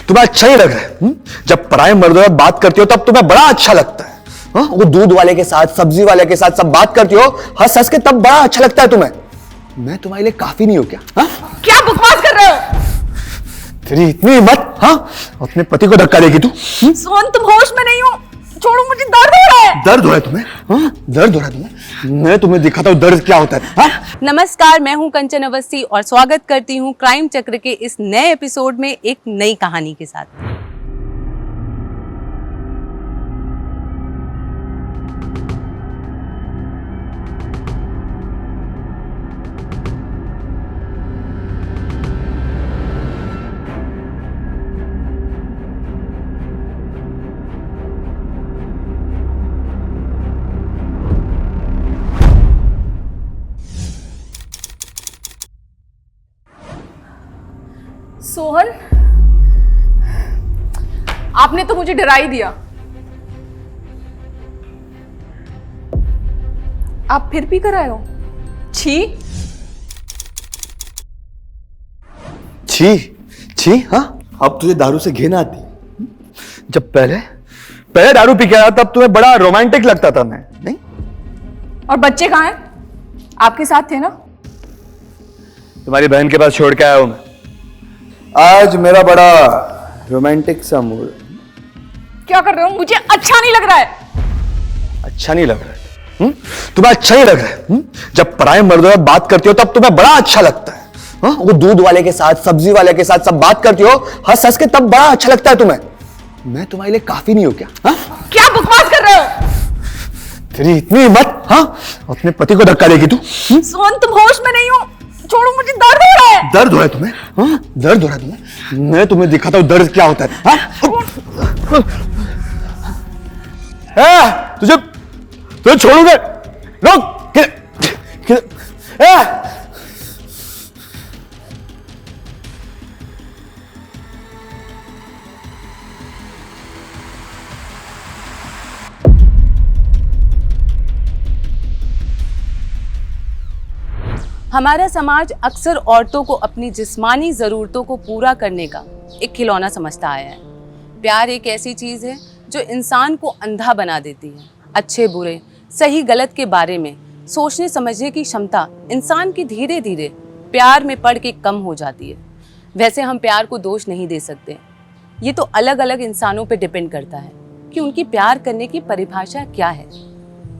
तुम्हें अच्छा नहीं लग रहा है? जब पराये मर्दों से बात करती हो तब तुम्हें बड़ा अच्छा लगता है। हाँ? वो दूध वाले के साथ, सब्जी वाले के साथ सब बात करती हो हंस हंस के, तब बड़ा अच्छा लगता है तुम्हें। मैं तुम्हारे लिए काफी नहीं हूं क्या? हाँ? क्या बकवास कर रहे हो? तेरी इतनी हिम्मत, हाँ? अपने पति को धक्का देगी तू? सोहन, तुम होश में नहीं हो। छोड़ो, मुझे दर्द हो रहा है। दर्द हो रहा है तुम्हें? हाँ? दर्द हो रहा है तुम्हें? मैं तुम्हें दिखाता हूं दर्द क्या होता है। हाँ? नमस्कार, मैं हूं कंचन अवस्थी और स्वागत करती हूं क्राइम चक्र के इस नए एपिसोड में एक नई कहानी के साथ। सोहन, आपने तो मुझे डरा ही दिया। आप फिर पी कर आए हो? छी छी छी। हाँ? अब तुझे दारू से घिन आती? जब पहले दारू पी के आया तब तुम्हें बड़ा रोमांटिक लगता था मैं, नहीं? और बच्चे कहाँ हैं? आपके साथ थे ना? तुम्हारी बहन के पास छोड़ के आया हूं मैं। आज मेरा बड़ा रोमांटिक सा मूड। क्या कर रहे हो? मुझे अच्छा नहीं लग रहा है। अच्छा नहीं लग रहा है? तुम्हें अच्छा नहीं लग रहा है? जब पराये मर्दों से बात करती हो तब तुम्हें बड़ा अच्छा लगता है। हाँ? वो दूध वाले के साथ, सब्जी वाले के साथ सब बात करती हो हंस हंस के, तब बड़ा अच्छा लगता है तुम्हें। मैं तुम्हारे लिए काफी नहीं हूं क्या? हाँ? क्या बकवास कर रहे हो? तेरी इतनी हिम्मत, हाँ? अपने पति को धक्का देगी तू? सोहन, तुम होश में नहीं हो। छोड़ो, मुझे दर्द हो रहा है। दर्द हो रहा है तुम्हें? हाँ? दर्द हो रहा है तुम्हें? मैं तुम्हें दिखाता हूं दर्द क्या होता है। हाँ? तुझे छोड़ूंगा? रुक! हमारा समाज अक्सर औरतों को अपनी जिस्मानी ज़रूरतों को पूरा करने का एक खिलौना समझता आया है। प्यार एक ऐसी चीज़ है जो इंसान को अंधा बना देती है। अच्छे बुरे, सही गलत के बारे में सोचने समझने की क्षमता इंसान की धीरे धीरे प्यार में पड़ के कम हो जाती है। वैसे हम प्यार को दोष नहीं दे सकते, ये तो अलग अलग इंसानों पे डिपेंड करता है कि उनकी प्यार करने की परिभाषा क्या है।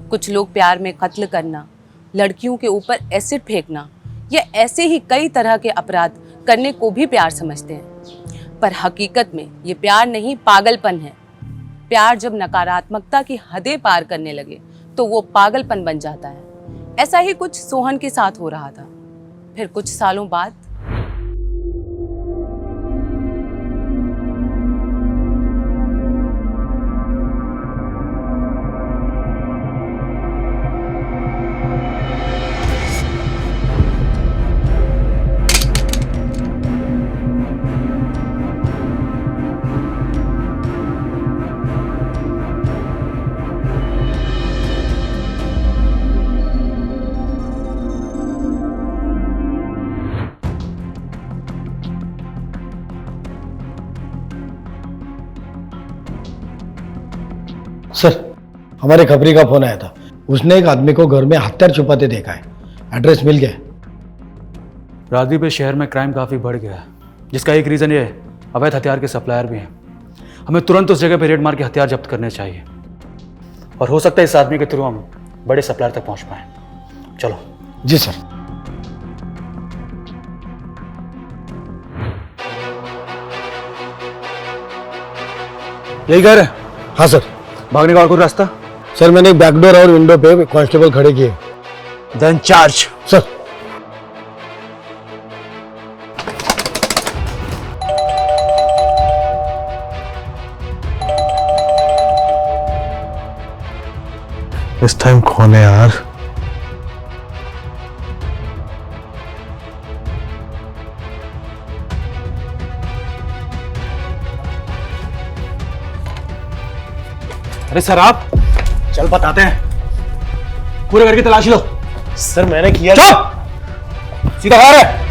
कुछ लोग प्यार में कत्ल करना, लड़कियों के ऊपर एसिड फेंकना या ऐसे ही कई तरह के अपराध करने को भी प्यार समझते हैं, पर हकीकत में ये प्यार नहीं, पागलपन है। प्यार जब नकारात्मकता की हदें पार करने लगे तो वो पागलपन बन जाता है। ऐसा ही कुछ सोहन के साथ हो रहा था। फिर कुछ सालों बाद सर, हमारे खबरी का फोन आया था। उसने एक आदमी को घर में हथियार छुपाते देखा है। एड्रेस मिल गया। राजदीप में शहर में क्राइम काफ़ी बढ़ गया है, जिसका एक रीज़न ये है अवैध हथियार के सप्लायर भी हैं। हमें तुरंत उस जगह पर रेड मार के हथियार जब्त करने चाहिए और हो सकता है इस आदमी के थ्रू हम बड़े सप्लायर तक पहुंच पाएं। चलो। जी सर। यही घर है? हाँ सर। भागने का और कोई रास्ता? सर, मैंने बैकडोर और विंडो पे कांस्टेबल खड़े किए। Then charge. सर। इस टाइम कौन है यार? अरे सर, आप चल बताते हैं। पूरे घर की तलाशी लो। सर मैंने किया। चुप! सीधा बाहर है।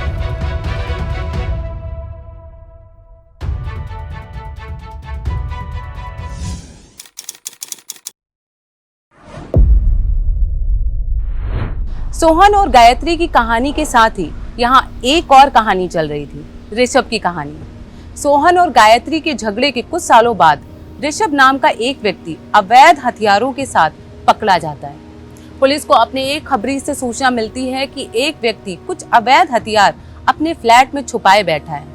सोहन और गायत्री की कहानी के साथ ही यहाँ एक और कहानी चल रही थी, ऋषभ की कहानी। सोहन और गायत्री के झगड़े के कुछ सालों बाद ऋषभ नाम का एक व्यक्ति अवैध हथियारों के साथ पकड़ा जाता है। पुलिस को अपने एक खबरी से सूचना मिलती है कि एक व्यक्ति कुछ अवैध हथियार अपने फ्लैट में छुपाए बैठा है।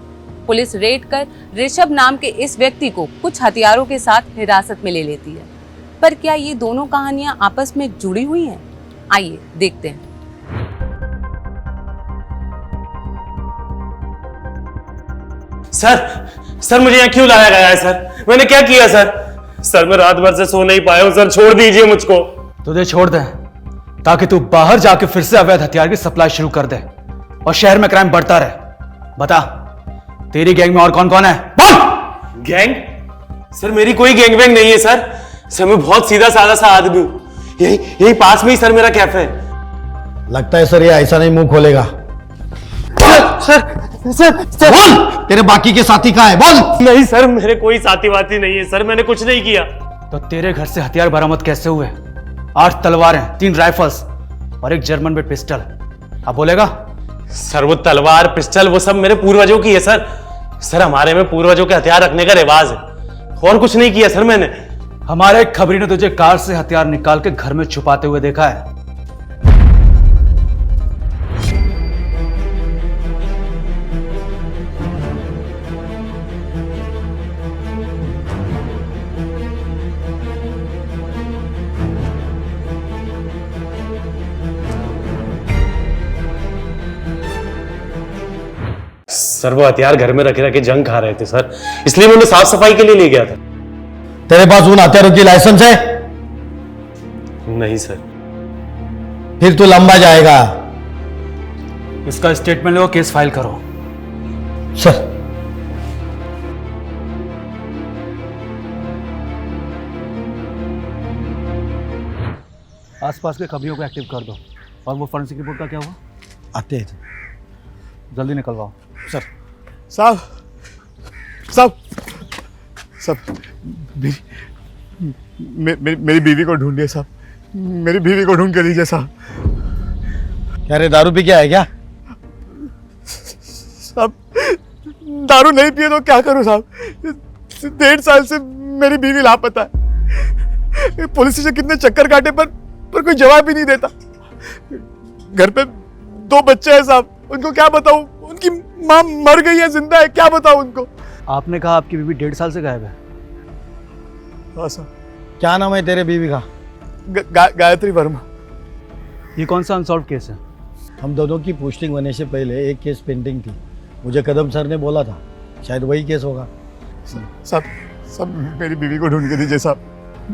पुलिस रेड कर ऋषभ नाम के इस व्यक्ति को कुछ हथियारों के साथ हिरासत में ले लेती है। पर क्या ये दोनों कहानियां आपस में जुड़ी हुई हैं? आइए देखते हैं। सर मुझे यहाँ क्यों लाया गया है सर? मैंने क्या किया सर मैं रात भर से सो नहीं पाया हूँ सर, छोड़ दीजिए मुझको। तुझे छोड़ दे ताकि तू बाहर जाके फिर से अवैध हथियार की सप्लाई शुरू कर दे और शहर में क्राइम बढ़ता रहे। बता, तेरी गैंग में और कौन कौन है? बोल। गैंग? सर मेरी कोई गैंग वैंग नहीं है सर मैं बहुत सीधा साधा सा आदमी हूँ। यही पास में ही सर मेरा कैफे है। लगता है सर ये ऐसा नहीं मुंह खोलेगा। सर बोल, तेरे बाकी के साथी कहाँ है? बोल। नहीं सर, मेरे कोई साथी वाती नहीं है सर, मैंने कुछ नहीं किया। तो तेरे घर से हथियार बरामद कैसे हुए? 8 तलवारें, 3 राइफल्स और एक जर्मन बेड पिस्टल। अब बोलेगा? सर वो तलवार पिस्टल वो सब मेरे पूर्वजों की है सर हमारे में पूर्वजों के हथियार रखने का रिवाज है और कुछ नहीं किया सर मैंने। हमारे एक खबरी ने तुझे कार से हथियार निकाल के घर में छुपाते हुए देखा है। सर वो हथियार घर में रखे रखे जंग खा रहे थे सर, इसलिए मैं उन्हें साफ सफाई के लिए ले गया था। तेरे पास उन हथियारों की लाइसेंस है? नहीं सर। फिर तू लंबा जाएगा। इसका स्टेटमेंट लो, केस फाइल करो। सर आसपास के खबरियों को एक्टिव कर दो। और वो फॉरेंसिक रिपोर्ट का क्या हुआ? आते हैं। जल्दी निकलवाओ। सर साहब मेरी बीवी को ढूंढिए साहब, मेरी बीवी को ढूंढ के लीजिए साहब। क्या रे, दारू पी के आया क्या? साहब दारू नहीं पिए तो क्या करूं साहब? 1.5 साल से मेरी बीवी लापता है। पुलिस स्टेशन कितने चक्कर काटे पर कोई जवाब ही नहीं देता। घर पे 2 बच्चे हैं साहब, उनको क्या बताऊं? उनकी माँ मर गई है, जिंदा है, क्या बताऊं उनको? आपने कहा आपकी बीवी 1.5 साल से गायब है। हाँ साहब। क्या नाम है तेरे बीवी का? गायत्री वर्मा। ये कौन सा अनसॉल्व केस है? हम दोनों की पोस्टिंग होने से पहले एक केस पेंडिंग थी। मुझे कदम सर ने बोला था शायद वही केस होगा। सब मेरी बीवी को ढूंढ के दीजिए साहब,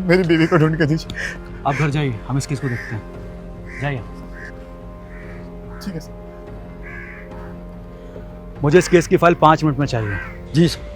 मेरी बीवी को ढूंढ के दीजिए। आप घर जाइए, हम इस केस को देखते हैं। जाइए। ठीक है सर। मुझे इस केस की फाइल 5 मिनट में चाहिए। जी सर।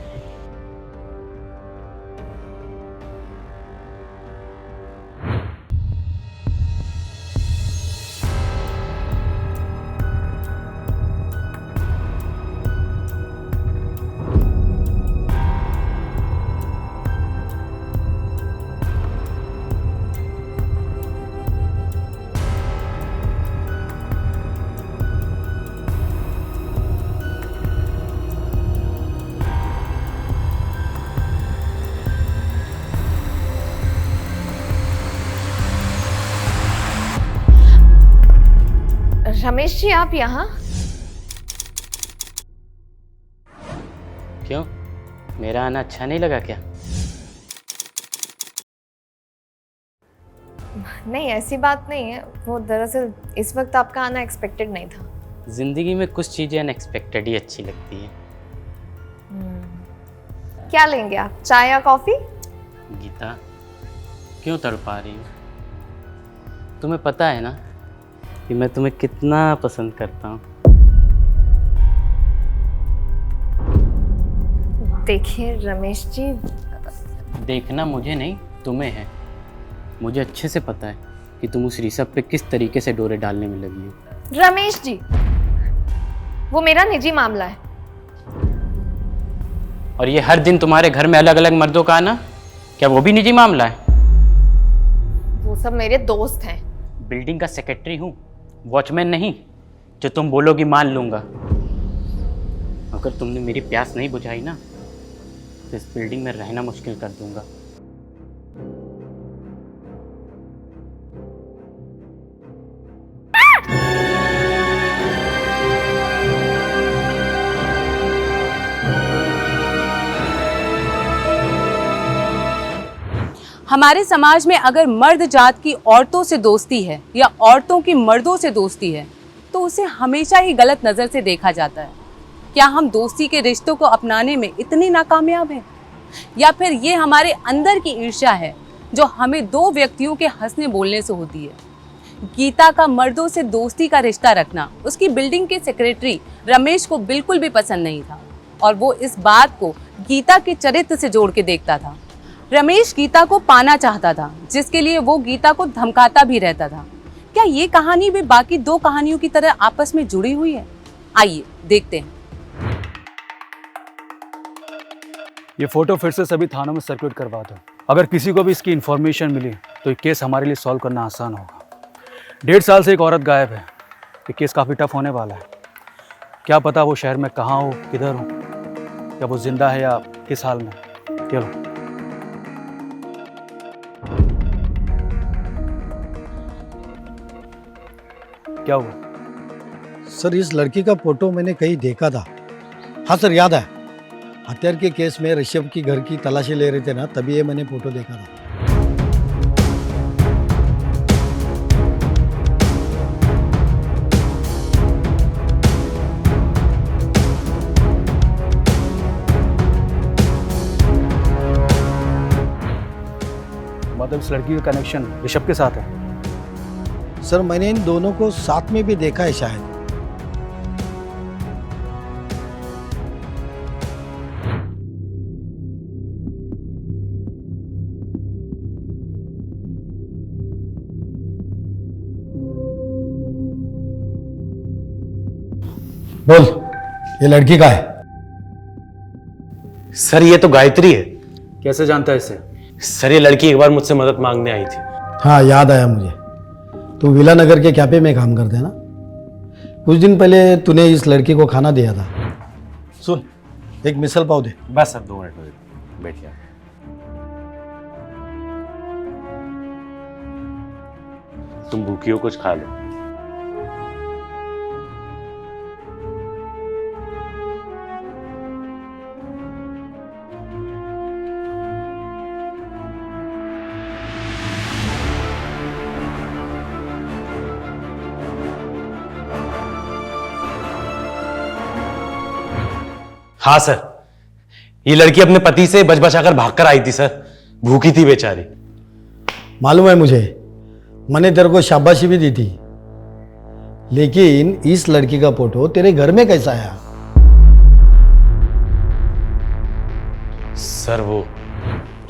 रमेश जी, आप यहाँ? क्यों, मेरा आना अच्छा नहीं लगा क्या? नहीं, ऐसी बात नहीं है। वो दरअसल इस वक्त आपका आना एक्सपेक्टेड नहीं था। जिंदगी में कुछ चीजें अनएक्सपेक्टेड ही अच्छी लगती है। क्या लेंगे आप, चाय या कॉफी? गीता, क्यों तड़पा रही हो? तुम्हें पता है ना कि मैं तुम्हें कितना पसंद करता हूँ। देखिए रमेश जी, देखना मुझे नहीं तुम्हें है। मुझे अच्छे से पता है कि तुम उस ऋषभ पे किस तरीके से डोरे डालने में लगी हो। रमेश जी, वो मेरा निजी मामला है। और ये हर दिन तुम्हारे घर में अलग अलग मर्दों का आना, क्या वो भी निजी मामला है? वो सब मेरे दोस्त हैं। बिल्डिंग का सेक्रेटरी हूँ, वॉचमैन नहीं, जो तुम बोलोगी मान लूँगा। अगर तुमने मेरी प्यास नहीं बुझाई ना, तो इस बिल्डिंग में रहना मुश्किल कर दूंगा। हमारे समाज में अगर मर्द जात की औरतों से दोस्ती है या औरतों की मर्दों से दोस्ती है तो उसे हमेशा ही गलत नज़र से देखा जाता है। क्या हम दोस्ती के रिश्तों को अपनाने में इतने नाकामयाब हैं? या फिर ये हमारे अंदर की ईर्ष्या है जो हमें दो व्यक्तियों के हंसने बोलने से होती है? गीता का मर्दों से दोस्ती का रिश्ता रखना उसकी बिल्डिंग के सेक्रेटरी रमेश को बिल्कुल भी पसंद नहीं था और वो इस बात को गीता के चरित्र से जोड़ के देखता था। रमेश गीता को पाना चाहता था, जिसके लिए वो गीता को धमकाता भी रहता था। क्या ये कहानी भी बाकी दो कहानियों की तरह आपस में जुड़ी हुई है? आइए देखते हैं। ये फोटो फिर से सभी थानों में सर्कुलेट करवा दो। अगर किसी को भी इसकी इन्फॉर्मेशन मिली तो ये केस हमारे लिए सॉल्व करना आसान होगा। 1.5 साल से एक औरत गायब है। ये केस काफ़ी टफ होने वाला है। क्या पता वो शहर में कहाँ हो, किधर हो, या वो जिंदा है या किस हाल में। चलो क्या हुआ? सर इस लड़की का फोटो मैंने कहीं देखा था। हाँ सर याद है, हत्यार के केस में ऋषभ की घर की तलाशी ले रहे थे ना, तभी ये मैंने फोटो देखा था। मतलब इस लड़की का कनेक्शन ऋषभ के साथ है? सर मैंने इन दोनों को साथ में भी देखा है शायद। बोल, ये लड़की का है? सर ये तो गायत्री है। कैसे जानता है इसे? सर ये लड़की एक बार मुझसे मदद मांगने आई थी। हाँ याद आया मुझे, तू विला नगर के कैफे में काम करते है ना? कुछ दिन पहले तूने इस लड़की को खाना दिया था। सुन, एक मिसल पाव दे। बस सर 2 मिनट में बैठ गया। तुम भूखी हो, कुछ खा लो। हाँ सर, ये लड़की अपने पति से बच बचाकर भागकर आई थी सर। भूखी थी बेचारी। मालूम है मुझे, मैंने तेरे को शाबाशी भी दी थी, लेकिन इस लड़की का फोटो तेरे घर में कैसा आया? सर वो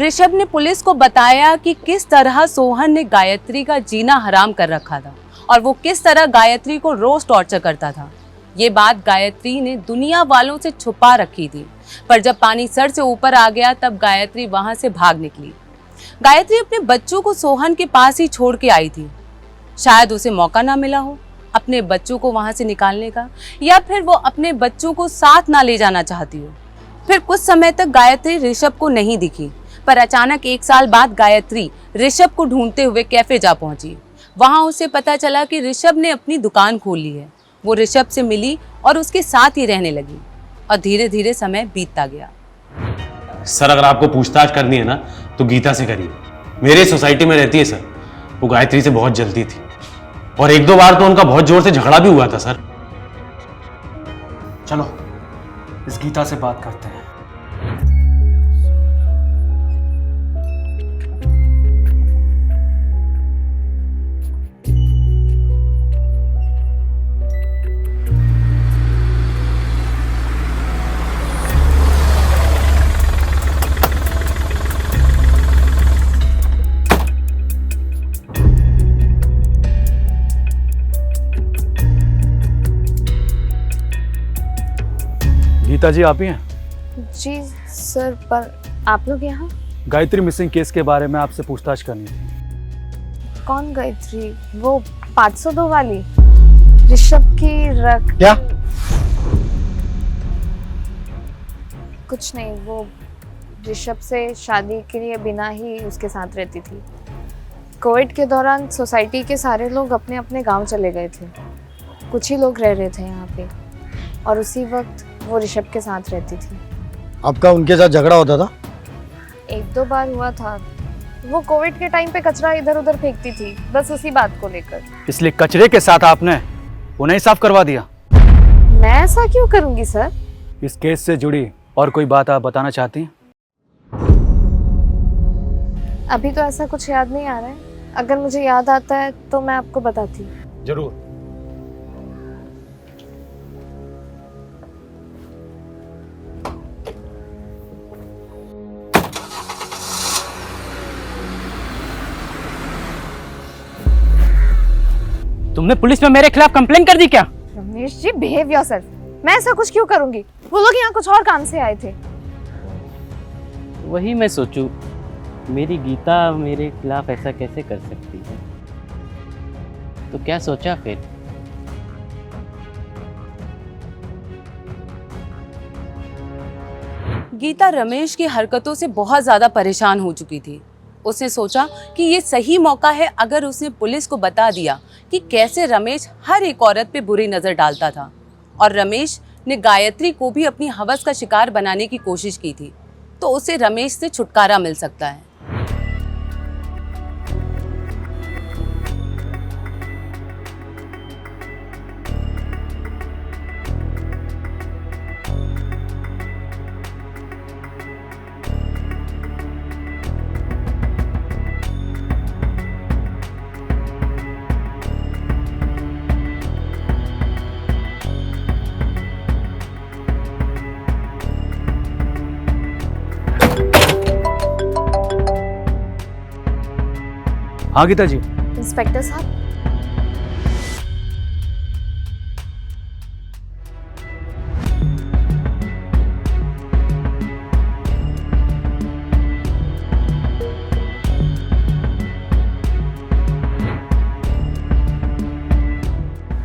ऋषभ ने पुलिस को बताया कि किस तरह सोहन ने गायत्री का जीना हराम कर रखा था और वो किस तरह गायत्री को रोज टॉर्चर करता था। ये बात गायत्री ने दुनिया वालों से छुपा रखी थी, पर जब पानी सर से ऊपर आ गया तब गायत्री वहां से भाग निकली। गायत्री अपने बच्चों को सोहन के पास ही छोड़ के आई थी। शायद उसे मौका ना मिला हो अपने बच्चों को वहां से निकालने का, या फिर वो अपने बच्चों को साथ ना ले जाना चाहती हो। फिर कुछ समय तक गायत्री ऋषभ को नहीं दिखी, पर अचानक 1 साल बाद गायत्री ऋषभ को ढूंढते हुए कैफे जा पहुंची। वहां उसे पता चला कि ऋषभ ने अपनी दुकान खोल ली है। वो ऋषभ से मिली और उसके साथ ही रहने लगी और धीरे धीरे समय बीतता गया। सर अगर आपको पूछताछ करनी है ना तो गीता से करिए। मेरे सोसाइटी में रहती है सर। वो गायत्री से बहुत जलती थी और 1-2 बार तो उनका बहुत जोर से झगड़ा भी हुआ था सर। चलो इस गीता से बात करते हैं। गीता जी आप ही हैं? जी सर, पर आप लोग यहाँ? गायत्री मिसिंग केस के बारे में आपसे पूछताछ करनी थी। कौन गायत्री? वो 502 वाली? ऋषभ की रख क्या? कुछ नहीं, वो ऋषभ से शादी के लिए बिना ही उसके साथ रहती थी। कोविड के दौरान सोसाइटी के सारे लोग अपने अपने गांव चले गए थे, कुछ ही लोग रह रहे थे यहाँ पे, और उसी वक्त वो ऋषभ के साथ रहती थी। आपका उनके साथ झगड़ा होता था? 1-2 बार हुआ था। वो कोविड के टाइम पे कचरा इधर उधर फेंकती थी, बस उसी बात को लेकर। इसलिए कचरे के साथ आपने उन्हें साफ करवा दिया? मैं ऐसा क्यों करूंगी सर? इस केस से जुड़ी और कोई बात आप बताना चाहती हैं? अभी तो ऐसा कुछ याद नहीं आ रहा है, अगर मुझे याद आता है तो मैं आपको बताती हूँ। जरूर। तुमने पुलिस में मेरे खिलाफ कंप्लेन कर दी क्या? Ramesh ji, behave yourself. मैं ऐसा कुछ क्यों करूंगी? वो लोग यहाँ कुछ और काम से आए थे। वही मैं सोचूं, मेरी गीता मेरे खिलाफ ऐसा कैसे कर सकती है? तो क्या सोचा फिर? गीता रमेश की हरकतों से बहुत ज़्यादा परेशान हो चुकी थी। उसने सोचा कि ये सही मौका है अगर उसने पुलिस को बता दिया कि कैसे रमेश हर एक औरत पे बुरी नज़र डालता था, और रमेश ने गायत्री को भी अपनी हवस का शिकार बनाने की कोशिश की थी, तो उसे रमेश से छुटकारा मिल सकता है। हाँ गीता जी। इंस्पेक्टर साहब,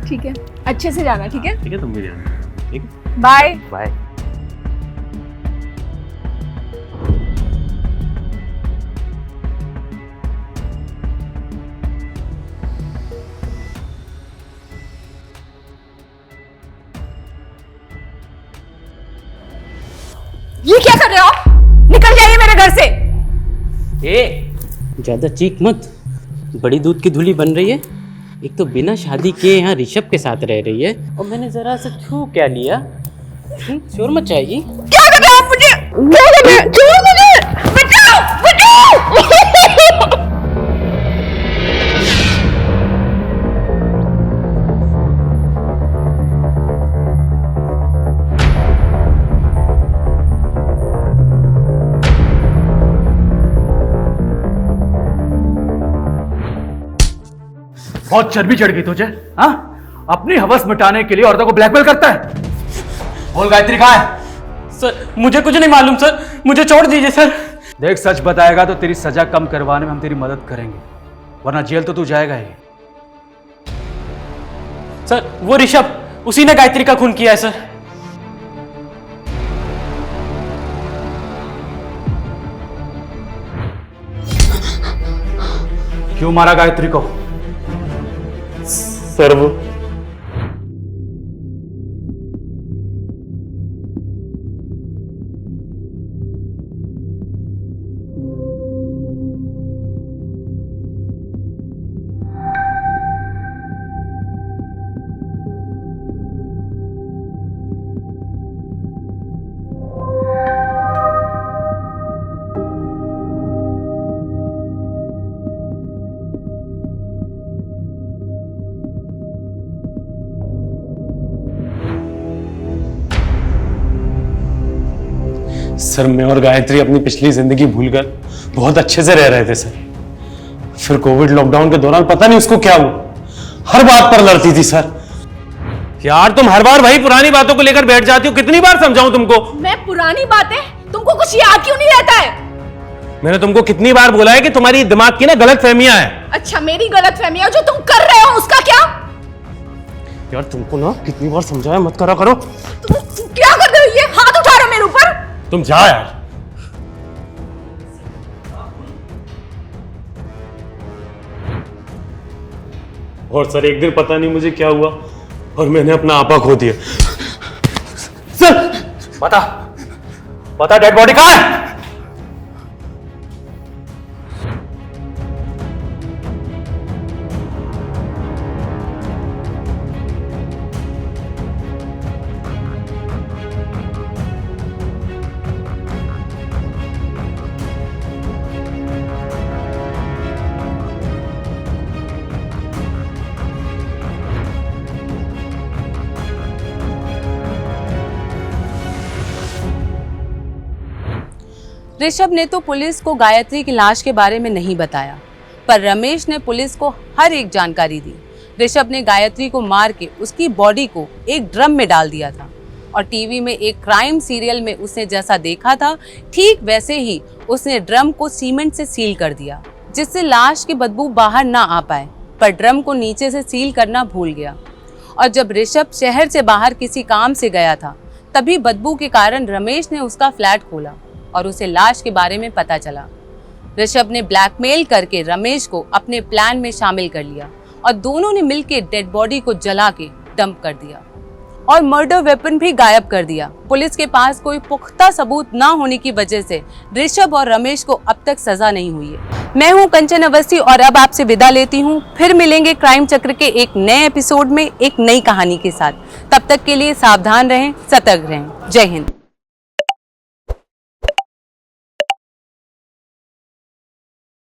ठीक है, अच्छे से जाना, ठीक है? ठीक है, तुम भी जाना। ठीक है, बाय। बाय। ये क्या कर रहे हो आप? निकल जाइए मेरे घर से। ज्यादा चीख मत, बड़ी दूध की धुली बन रही है। एक तो बिना शादी के यहाँ ऋषभ के साथ रह रही है, और मैंने जरा सा छू क्या लिया। शोर मचाएगी। क्या कर रहे हो आप मुझे? क्या कर रहे हो? छोड़ो मुझे! बचाओ! बचाओ! बहुत चर्बी चढ़ गई तुझे, हाँ? अपनी हवस मिटाने के लिए औरतों को ब्लैकमेल करता है। बोल गायत्री कहाँ है? सर मुझे कुछ नहीं मालूम सर, मुझे छोड़ दीजिए सर। देख, सच बताएगा तो तेरी सजा कम करवाने में हम तेरी मदद करेंगे, वरना जेल तो तू जाएगा ही। सर वो ऋषभ, उसी ने गायत्री का खून किया है सर। क्यों मारा गायत्री को? सर वो सर, मैं और गायत्री अपनी पिछली जिंदगी भूलकर बहुत अच्छे से रह रहे थे सर। फिर कोविड लॉकडाउन के दौरान पता नहीं उसको क्या हुआ, हर बात पर लड़ती थी सर। यार तुम हर बार वही पुरानी बातों को लेकर बैठ जाती हो, कितनी बार समझाऊं तुमको? मैं पुरानी बातें? तुमको कुछ याद क्यों नहीं रहता है? मैंने तुमको कितनी बार बोला है कि तुम्हारी दिमाग की ना गलत फहमियां हैं। अच्छा, मेरी गलत फहमियां जो तुम कर रहे हो उसका क्या? यार तुमको ना कितनी बार समझाया मत करा करो। तुम क्या कर रहे हो? ये हाथ उठा रहे हो मेरे ऊपर। तुम जा यार। और सर एक दिन पता नहीं मुझे क्या हुआ और मैंने अपना आपा खो दिया। सर पता डेड बॉडी कहाँ है? ऋषभ ने तो पुलिस को गायत्री की लाश के बारे में नहीं बताया, पर रमेश ने पुलिस को हर एक जानकारी दी। ऋषभ ने गायत्री को मार के उसकी बॉडी को एक ड्रम में डाल दिया था और टीवी में एक क्राइम सीरियल में उसने जैसा देखा था ठीक वैसे ही उसने ड्रम को सीमेंट से सील कर दिया, जिससे लाश की बदबू बाहर ना आ पाए। पर ड्रम को नीचे से सील करना भूल गया और जब ऋषभ शहर से बाहर किसी काम से गया था तभी बदबू के कारण रमेश ने उसका फ्लैट खोला और उसे लाश के बारे में पता चला। ऋषभ ने ब्लैकमेल करके रमेश को अपने प्लान में शामिल कर लिया और दोनों ने मिलकर डेड बॉडी को जला के डंप कर दिया और मर्डर वेपन भी गायब कर दिया। पुलिस के पास कोई पुख्ता सबूत ना होने की वजह से ऋषभ और रमेश को अब तक सजा नहीं हुई है। मैं हूं कंचन अवस्थी और अब आपसे विदा लेती हूं। फिर मिलेंगे क्राइम चक्र के एक नए एपिसोड में एक नई कहानी के साथ। तब तक के लिए सावधान रहें, सतर्क रहें। जय हिंद।